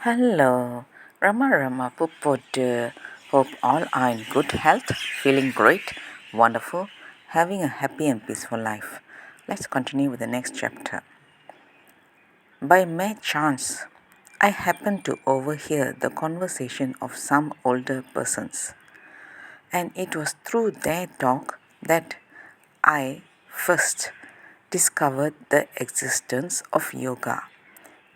Hello, Rama Pupodu. Hope all are in good health, feeling great, wonderful, having a happy and peaceful life. Let's continue with the next chapter. By mere chance, I happened to overhear the conversation of some older persons, and it was through their talk that I first discovered the existence of yoga.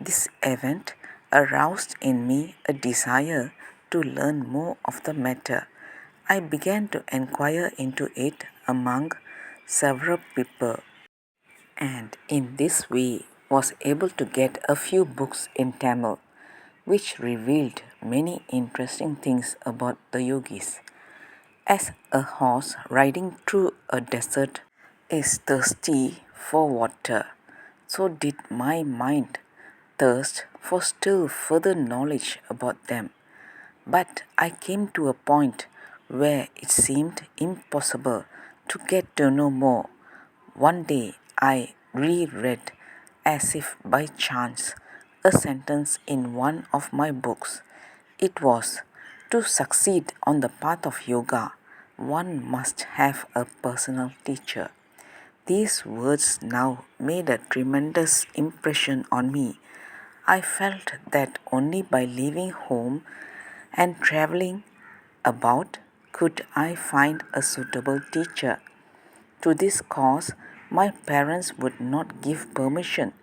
This event aroused in me a desire to learn more of the matter. I began to inquire into it among several people, and in this way was able to get a few books in Tamil, which revealed many interesting things about the yogis. As a horse riding through a desert is thirsty for water, so did my mind thirst for still further knowledge about them. But I came to a point where it seemed impossible to get to know more. One day I reread, as if by chance, a sentence in one of my books. It was, "To succeed on the path of yoga, one must have a personal teacher." These words now made a tremendous impression on me. I felt that only by leaving home and traveling about could I find a suitable teacher. To this cause, my parents would not give permission.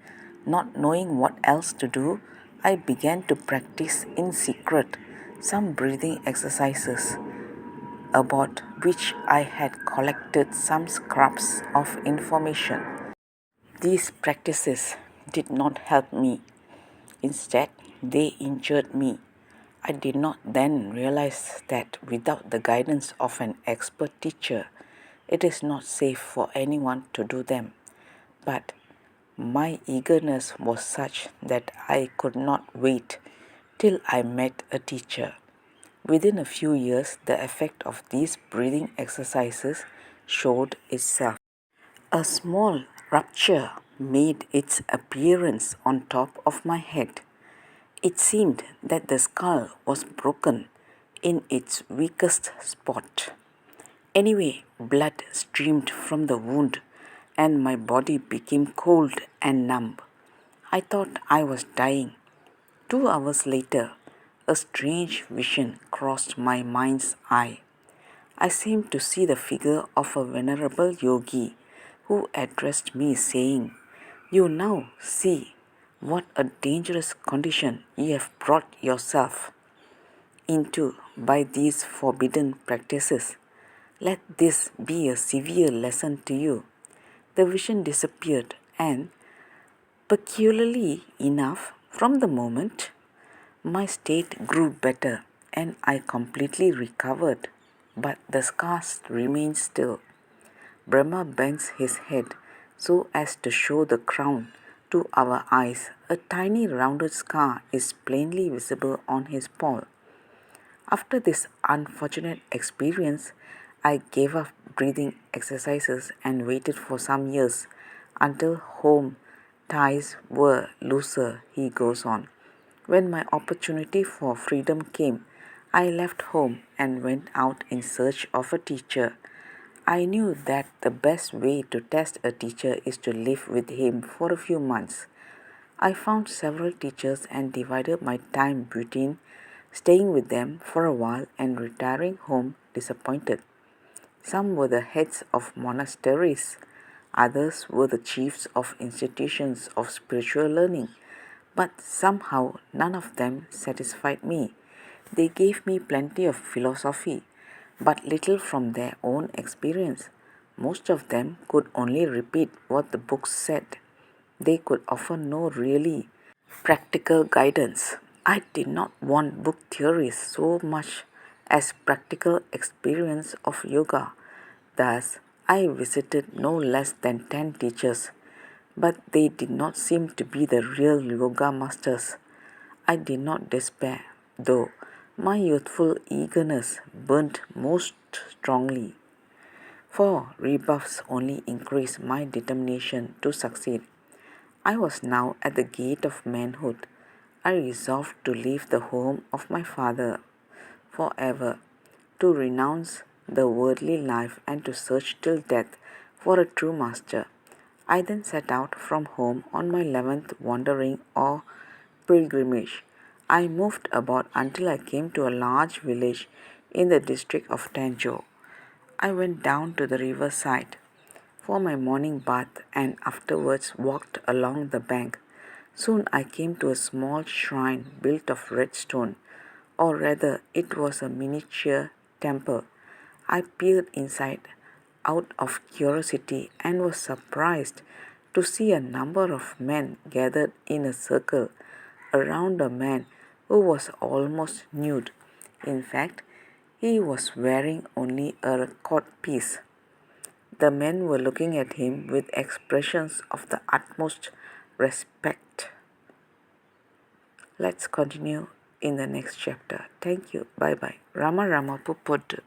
Not knowing what else to do, I began to practice in secret some breathing exercises, about which I had collected some scraps of information. These practices did not help me. Instead, they injured me. I did not then realize that without the guidance of an expert teacher, it is not safe for anyone to do them. But my eagerness was such that I could not wait till I met a teacher. Within a few years, the effect of these breathing exercises showed itself. A small rupture made its appearance on top of my head. It seemed that the skull was broken in its weakest spot. Anyway, blood streamed from the wound and my body became cold and numb. I thought I was dying. 2 hours later, a strange vision crossed my mind's eye. I seemed to see the figure of a venerable yogi who addressed me, saying, "You now see what a dangerous condition you have brought yourself into by these forbidden practices. Let this be a severe lesson to you." The vision disappeared, and, peculiarly enough, from the moment, my state grew better and I completely recovered, but the scars remain still. Brahma bends his head so as to show the crown to our eyes. A tiny rounded scar is plainly visible on his paw. After this unfortunate experience, I gave up breathing exercises and waited for some years until home ties were looser, he goes on. When my opportunity for freedom came, I left home and went out in search of a teacher. I knew that the best way to test a teacher is to live with him for a few months. I found several teachers and divided my time between staying with them for a while and retiring home disappointed. Some were the heads of monasteries, others were the chiefs of institutions of spiritual learning, but somehow none of them satisfied me. They gave me plenty of philosophy, but little from their own experience. Most of them could only repeat what the books said. They could offer no really practical guidance. I did not want book theories so much as practical experience of yoga. Thus, I visited no less than 10 teachers, but they did not seem to be the real yoga masters. I did not despair, though my youthful eagerness burnt most strongly, for rebuffs only increased my determination to succeed. I was now at the gate of manhood. I resolved to leave the home of my father forever, to renounce the worldly life and to search till death for a true master. I then set out from home on my 11th wandering or pilgrimage. I moved about until I came to a large village in the district of Tanjore. I went down to the riverside for my morning bath and afterwards walked along the bank. Soon I came to a small shrine built of red stone, or rather, it was a miniature temple. I peered inside out of curiosity and was surprised to see a number of men gathered in a circle around a man who was almost nude. In fact, he was wearing only a coat piece. The men were looking at him with expressions of the utmost respect. Let's continue in the next chapter. Thank you. Bye bye. Rama Rama Pupod.